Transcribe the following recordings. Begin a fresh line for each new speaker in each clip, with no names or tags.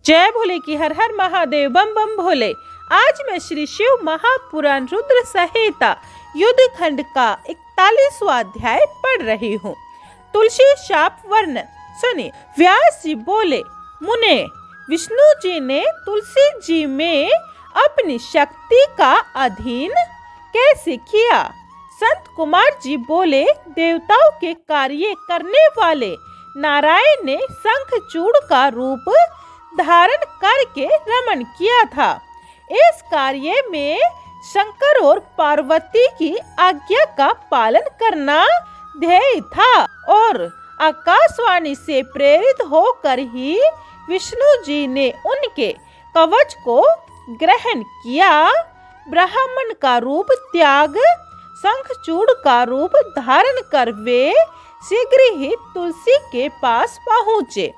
जय भोले की हर हर महादेव, बम बम भोले। आज मैं श्री शिव महापुराण रुद्र संहिता युद्ध खंड का 41वां अध्याय पढ़ रही हूँ। तुलसी शाप वर्णन सुनिए। व्यास जी बोले, मुने, विष्णु जी ने तुलसी जी में अपनी शक्ति का अधीन कैसे किया? संत कुमार जी बोले, देवताओं के कार्य करने वाले नारायण ने शंखचूड़ का रूप धारण करके रमण किया था। इस कार्य में शंकर और पार्वती की आज्ञा का पालन करना ध्येय था और आकाशवाणी से प्रेरित होकर ही विष्णु जी ने उनके कवच को ग्रहण किया। ब्राह्मण का रूप त्याग शंखचूड़ का रूप धारण कर वे शीघ्र ही तुलसी के पास पहुँचे।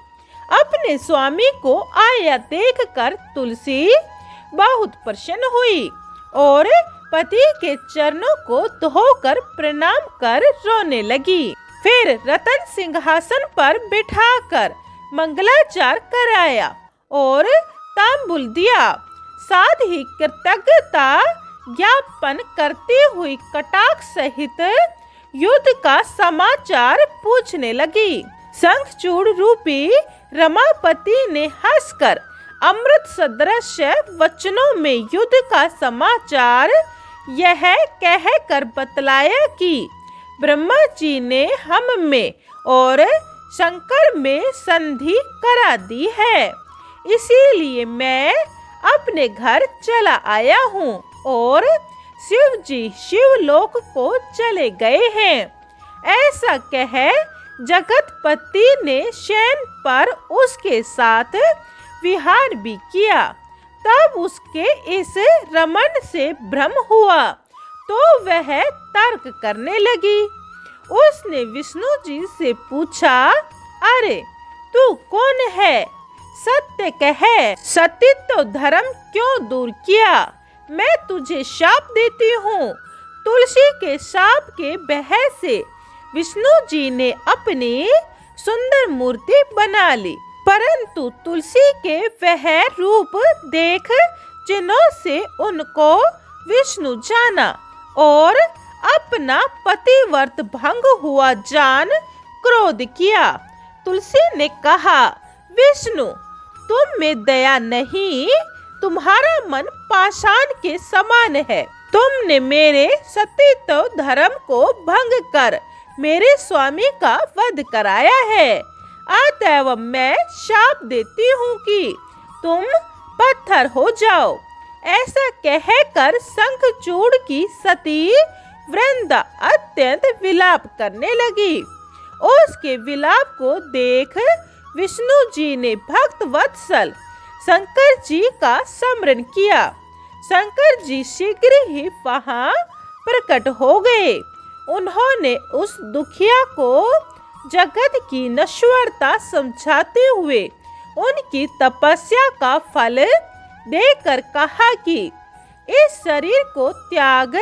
अपने स्वामी को आया देखकर तुलसी बहुत प्रसन्न हुई और पति के चरणों को धोकर प्रणाम कर रोने लगी। फिर रतन सिंहासन पर बिठाकर मंगलाचार कराया और तांबूल दिया। साथ ही कृतज्ञता ज्ञापन करती हुई कटाक्ष सहित युद्ध का समाचार पूछने लगी। शंखचूड़ रूपी रमापति ने हंसकर अमृत सदृश वचनों में युद्ध का समाचार यह कहकर बतलाया कि ब्रह्मा जी ने हम में और शंकर में संधि करा दी है, इसीलिए मैं अपने घर चला आया हूँ और शिव जी शिवलोक को चले गए हैं। ऐसा कह जगतपति ने शयन पर उसके साथ विहार भी किया। तब उसके इस रमण से भ्रम हुआ तो वह तर्क करने लगी। उसने विष्णु जी से पूछा, अरे तू कौन है? सत्य कह, सतीत्व धर्म क्यों दूर किया? मैं तुझे शाप देती हूँ। तुलसी के शाप के भय से विष्णु जी ने अपनी सुंदर मूर्ति बना ली, परंतु तुलसी के वह रूप देख चिन्हों से उनको विष्णु जाना और अपना पतिव्रत भंग हुआ जान क्रोध किया। तुलसी ने कहा, विष्णु, तुम में दया नहीं, तुम्हारा मन पाषाण के समान है। तुमने मेरे सतीत्व धर्म को भंग कर मेरे स्वामी का वध कराया है। अतएव मैं शाप देती हूँ कि तुम पत्थर हो जाओ। ऐसा कहकर शंखचूड़ की सती वृंदा अत्यंत विलाप करने लगी। उसके विलाप को देख विष्णु जी ने भक्त वत्सल शंकर जी का स्मरण किया। शंकर जी शीघ्र ही वहां प्रकट हो गए। उन्होंने उस दुखिया को जगत की नश्वरता समझाते हुए उनकी तपस्या का फल देकर कहा कि इस शरीर को त्याग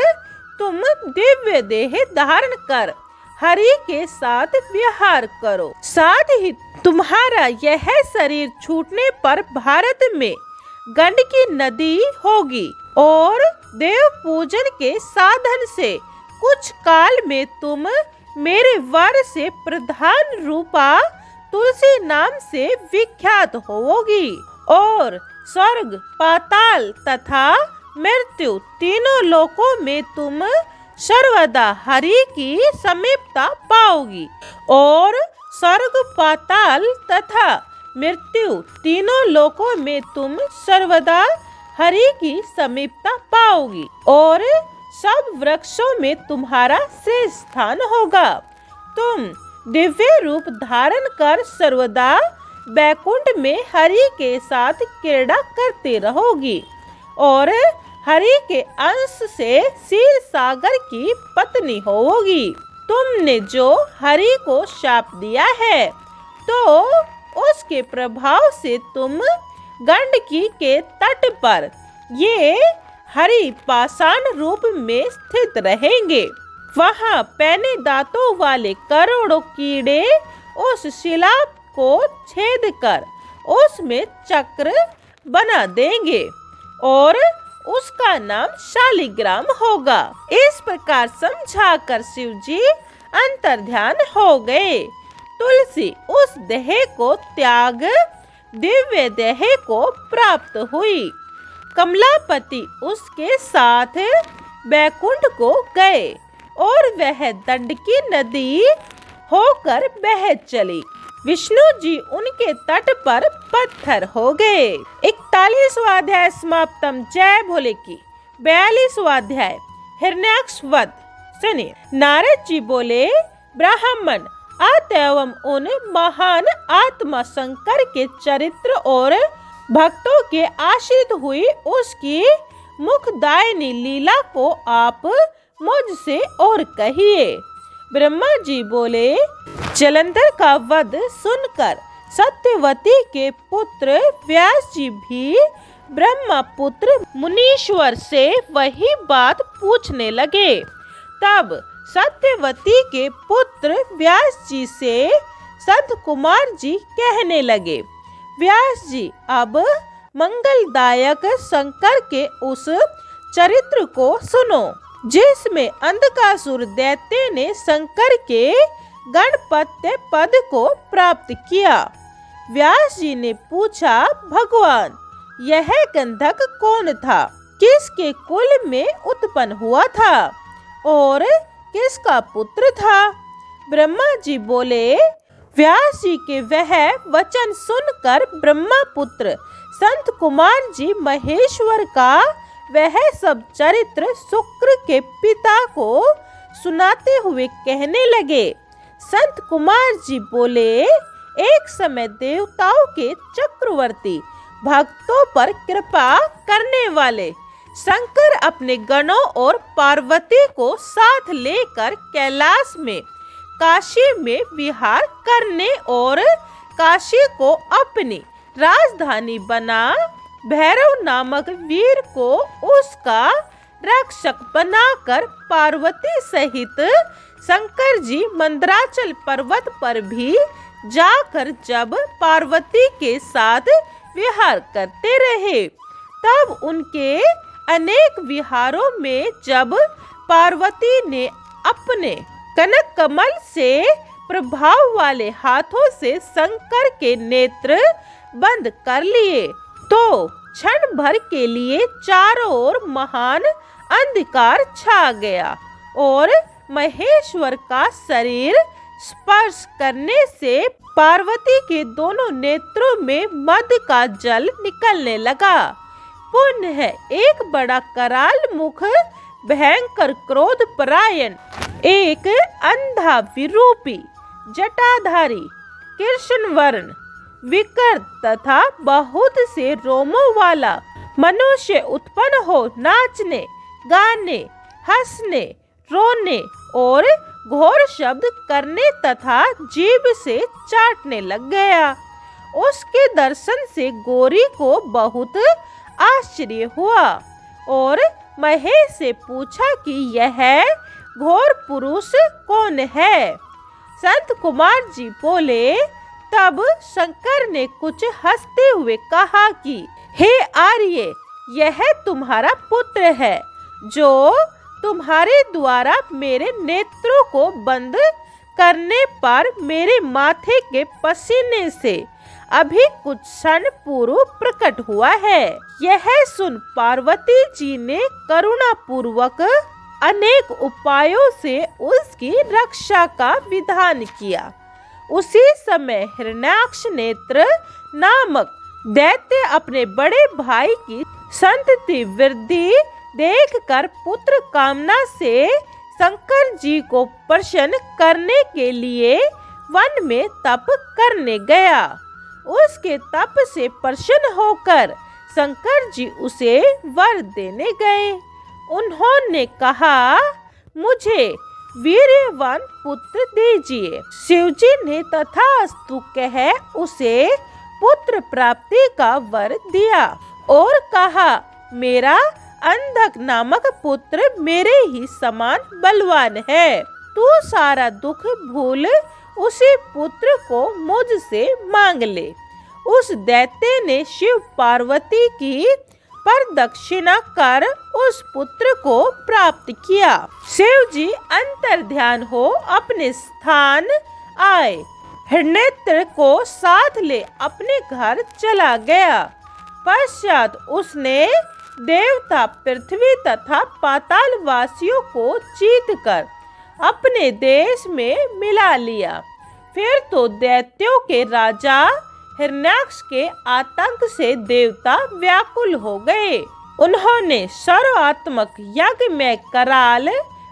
तुम दिव्य देह धारण कर हरि के साथ विहार करो। साथ ही तुम्हारा यह शरीर छूटने पर भारत में गंडकी नदी होगी और देव पूजन के साधन से कुछ काल में तुम मेरे वर से प्रधान रूपा तुलसी नाम से विख्यात होगी और स्वर्ग, पाताल तथा मृत्यु तीनों लोकों में तुम सर्वदा हरि की समीपता पाओगी और स्वर्ग, पाताल तथा मृत्यु तीनों लोकों में तुम सर्वदा हरि की समीपता पाओगी और सब वृक्षों में तुम्हारा श्रेष्ठ स्थान होगा। तुम दिव्य रूप धारण कर सर्वदा बैकुंठ में हरि के साथ क्रीड़ा करते रहोगी और हरि के अंश से क्षीर सागर की पत्नी होगी। तुमने जो हरि को शाप दिया है तो उसके प्रभाव से तुम गंडकी के तट पर ये हरि पाषाण रूप में स्थित रहेंगे। वहाँ पैने दांतों वाले करोड़ों कीड़े उस शिला को छेद कर उसमें चक्र बना देंगे और उसका नाम शालिग्राम होगा। इस प्रकार समझाकर शिव जी अंतर्ध्यान हो गए। तुलसी उस देह को त्याग दिव्य देह को प्राप्त हुई। कमलापति उसके साथ बैकुंठ को गए और वह दंडकी नदी होकर बह चली। विष्णु जी उनके तट पर पत्थर हो गए। 41वां अध्याय समाप्तम। जय भोले की। 42वां अध्याय हिरण्याक्ष वध। सुनिए। नारद जी बोले, ब्राह्मण अतएव उन महान आत्मा शंकर के चरित्र और भक्तों के आश्रित हुई उसकी मुखदायिनी लीला को आप मुझसे और कहिए। ब्रह्मा जी बोले, जलंधर का वध सुनकर सत्यवती के पुत्र व्यास जी भी ब्रह्मपुत्र मुनीश्वर से वही बात पूछने लगे। तब सत्यवती के पुत्र व्यास जी से संत कुमार जी कहने लगे, व्यास जी अब मंगलदायक शंकर के उस चरित्र को सुनो जिसमें अंधकासुर दैत्य ने शंकर के गणपत्य पद को प्राप्त किया। व्यास जी ने पूछा, भगवान यह गंधक कौन था, किसके कुल में उत्पन्न हुआ था और किसका पुत्र था? ब्रह्मा जी बोले, व्यास जी के वह वचन सुनकर ब्रह्मपुत्र संत कुमार जी महेश्वर का वह सब चरित्र शुक्र के पिता को सुनाते हुए कहने लगे। संत कुमार जी बोले, एक समय देवताओं के चक्रवर्ती भक्तों पर कृपा करने वाले शंकर अपने गणों और पार्वती को साथ लेकर कैलाश में काशी में विहार करने और काशी को अपनी राजधानी बना भैरव नामक वीर को उसका रक्षक बनाकर पार्वती सहित शंकर जी मंदराचल पर्वत पर भी जाकर जब पार्वती के साथ विहार करते रहे, तब उनके अनेक विहारों में जब पार्वती ने अपने कनक कमल से प्रभाव वाले हाथों से शंकर के नेत्र बंद कर लिए, तो क्षण भर के लिए चारों ओर महान अंधकार छा गया और महेश्वर का शरीर स्पर्श करने से पार्वती के दोनों नेत्रों में मद का जल निकलने लगा। पुनः एक बड़ा कराल मुख भयंकर क्रोध परायण एक अंधा विरूपी जटाधारी कृष्ण वर्ण विकृत तथा बहुत से रोमों वाला मनुष्य उत्पन्न हो नाचने गाने हंसने रोने और घोर शब्द करने तथा जीभ से चाटने लग गया। उसके दर्शन से गौरी को बहुत आश्चर्य हुआ और महेश से पूछा कि यह घोर पुरुष कौन है। संत कुमार जी बोले, तब शंकर ने कुछ हंसते हुए कहा कि हे आर्य, यह तुम्हारा पुत्र है जो तुम्हारे द्वारा मेरे नेत्रों को बंद करने पर मेरे माथे के पसीने से अभी कुछ क्षण पूर्व प्रकट हुआ है। यह सुन पार्वती जी ने करुणा पूर्वक अनेक उपायों से उसकी रक्षा का विधान किया। उसी समय हिरण्याक्ष नेत्र नामक दैत्य अपने बड़े भाई की संतति वृद्धि देखकर पुत्र कामना से शंकर जी को प्रसन्न करने के लिए वन में तप करने गया। उसके तप से प्रसन्न होकर शंकर जी उसे वर देने गए। उन्होंने कहा, मुझे वीर्यवान पुत्र दीजिए। शिवजी ने तथास्तु कह उसे पुत्र प्राप्ति का वर दिया और कहा, मेरा अंधक नामक पुत्र मेरे ही समान बलवान है। तू सारा दुख भूल उसी पुत्र को मुझसे मांग ले। उस दैत्य ने शिव पार्वती की प्रदक्षिणा कर उस पुत्र को प्राप्त किया। शिव जी अंतर्ध्यान हो अपने स्थान आए, हिरण्यत्र को साथ ले अपने घर चला गया। पश्चात उसने देवता पृथ्वी तथा पाताल वासियों को जीत कर अपने देश में मिला लिया। फिर तो दैत्यों के राजा हिरण्याक्ष के आतंक से देवता व्याकुल हो गए। उन्होंने सर्वात्मक यज्ञ में कराल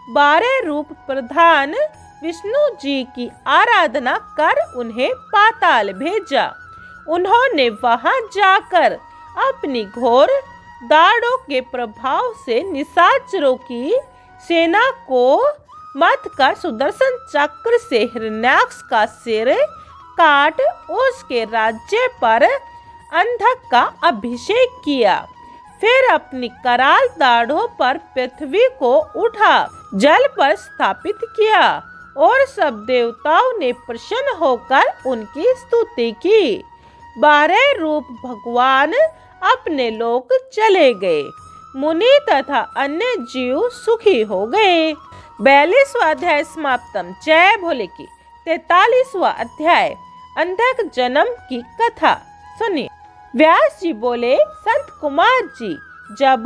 12 रूप प्रधान विष्णु जी की आराधना कर उन्हें पाताल भेजा। उन्होंने वहां जाकर अपनी घोर दाढ़ों के प्रभाव से निशाचरों की सेना को मत कर सुदर्शन चक्र से हिरण्याक्ष का सिर काट उसके राज्य पर अंधक का अभिषेक किया। फिर अपनी कराल दाढ़ों पर पृथ्वी को उठा जल पर स्थापित किया और सब देवताओं ने प्रसन्न होकर उनकी स्तुति की। 12 रूप भगवान अपने लोक चले गए। मुनि तथा अन्य जीव सुखी हो गए। 42वां अध्याय समाप्तम। जय भोले की। 43वां अध्याय अंधक जन्म की कथा सुनिए। व्यास जी बोले, संत कुमार जी, जब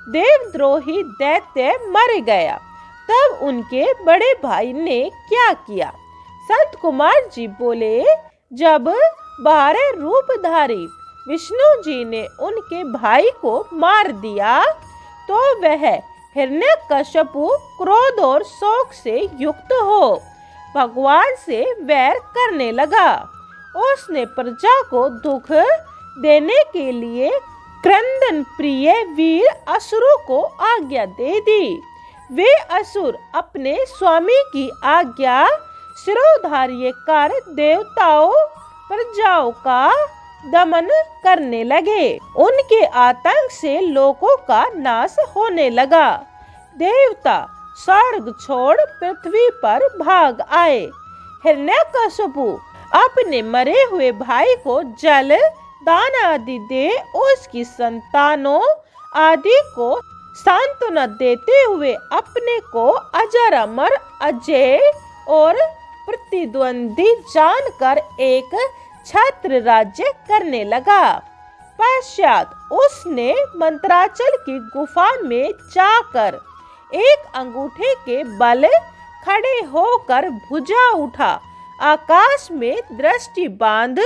देवद्रोही दैत्य मर गया तब उनके बड़े भाई ने क्या किया? संत कुमार जी बोले, जब 12 रूपधारी विष्णु जी ने उनके भाई को मार दिया तो वह हिरण्यकश्यपु क्रोध और शोक से युक्त हो भगवान से वैर करने लगा। उसने प्रजा को दुख देने के लिए क्रंदन प्रिय वीर असुरों को आज्ञा दे दी। वे असुर अपने स्वामी की आज्ञा शिरोधार्य कर देवताओं प्रजाओं का दमन करने लगे। उनके आतंक से लोगों का नाश होने लगा। देवता स्वर्ग छोड़ पृथ्वी पर भाग आए। हिरण्यकश्यपु अपने मरे हुए भाई को जल दान आदि दे उसकी संतानों आदि को सांत्वना देते हुए अपने को अजर अमर अजय और प्रतिद्वंदी जानकर एक छत्र राज्य करने लगा। पश्चात उसने मंत्राचल की गुफा में जाकर एक अंगूठे के बल खड़े होकर भुजा उठा आकाश में दृष्टि बांध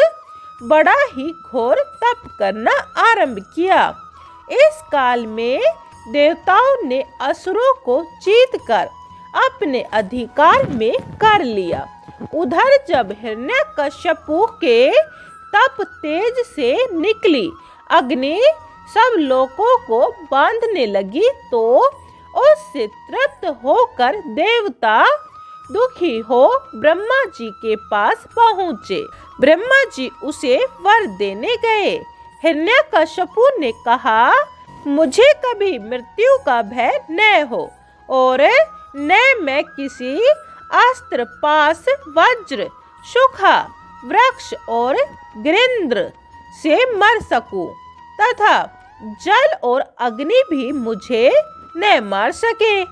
बड़ा ही घोर तप करना आरंभ किया। इस काल में देवताओं ने असुरों को जीतकर अपने अधिकार में कर लिया। उधर जब हिरण्यकश्यपु के तप तेज से निकली अग्नि सब लोगों को बांधने लगी तो उससे तृप्त होकर देवता दुखी हो ब्रह्मा जी के पास पहुँचे। ब्रह्मा जी उसे वर देने गए। हिरण्यकश्यपु ने कहा, मुझे कभी मृत्यु का भय न हो और न मैं किसी अस्त्र पास वज्र सुखा वृक्ष और गिरिंद्र से मर सकूं तथा जल और अग्नि भी मुझे न मार सके।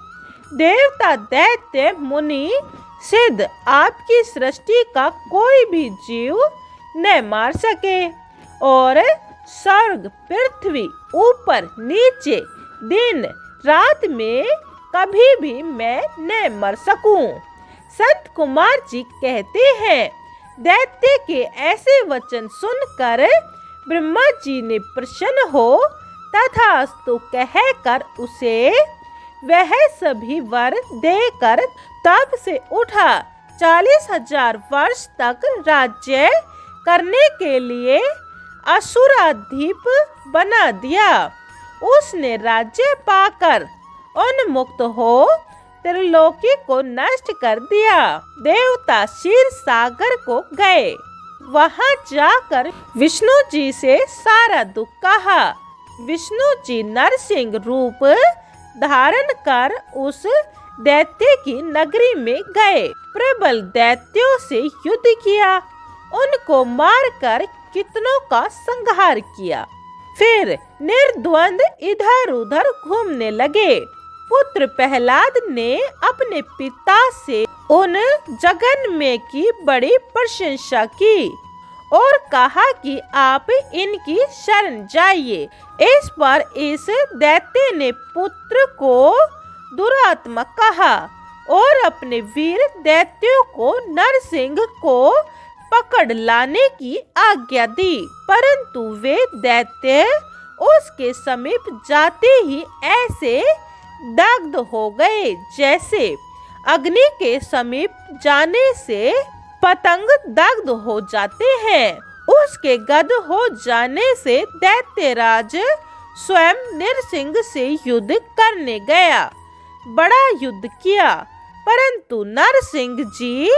देवता दैत्य मुनि सिद्ध आपकी सृष्टि का कोई भी जीव न मार सके और स्वर्ग पृथ्वी ऊपर नीचे दिन रात में कभी भी मैं न मर सकूं। संत कुमार जी कहते हैं, दैत्य के ऐसे वचन सुनकर ब्रह्मा जी ने प्रसन्न हो तथास्तु कहकर उसे वह सभी वर देकर तब से उठा 40,000 वर्ष तक राज्य करने के लिए असुराधिप बना दिया। उसने राज्य पाकर उन्मुक्त हो त्रिलोकी को नष्ट कर दिया। देवता क्षीर सागर को गए। वहां जाकर विष्णु जी से सारा दुख कहा। विष्णु जी नरसिंह रूप धारण कर उस दैत्य की नगरी में गए। प्रबल दैत्यों से युद्ध किया। उनको मारकर कितनों का संहार किया। फिर निर्द्वंद इधर उधर घूमने लगे। पुत्र प्रहलाद ने अपने पिता से उन जगन में की बड़ी प्रशंसा की और कहा कि आप इनकी शरण जाइए। इस पर इस दैत्य ने पुत्र को दुरात्मा कहा और अपने वीर दैत्यों को नरसिंह को पकड़ लाने की आज्ञा दी, परंतु वे दैत्य उसके समीप जाते ही ऐसे दग्ध हो गए जैसे अग्नि के समीप जाने से पतंग दग्ध हो जाते हैं। उसके गद हो जाने से दैत्यराज स्वयं नरसिंह से युद्ध करने गया। बड़ा युद्ध किया, परंतु नरसिंह जी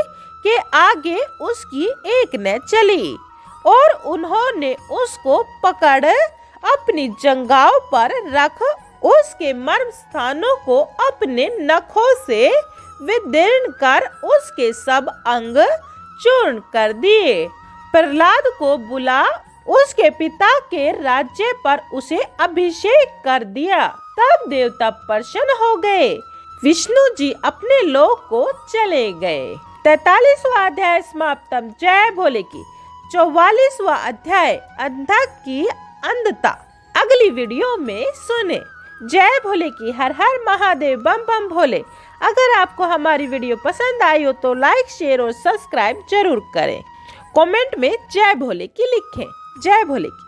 के आगे उसकी एक न चली और उन्होंने उसको पकड़ अपनी जंघाओं पर रख उसके मर्म स्थानों को अपने नखों से विदीर्ण कर उसके सब अंग चूर्ण कर दिए। प्रहलाद को बुला उसके पिता के राज्य पर उसे अभिषेक कर दिया। तब देवता प्रसन्न हो गए। विष्णु जी अपने लोक को चले गए। 43वां अध्याय समाप्तम। जय भोले की। 44वां अध्याय अंधक की अंधता अगली वीडियो में सुने। जय भोले की। हर हर महादेव। बम बम भोले। अगर आपको हमारी वीडियो पसंद आई हो तो लाइक शेयर और सब्सक्राइब जरूर करें। कमेंट में जय भोले की लिखें। जय भोले की।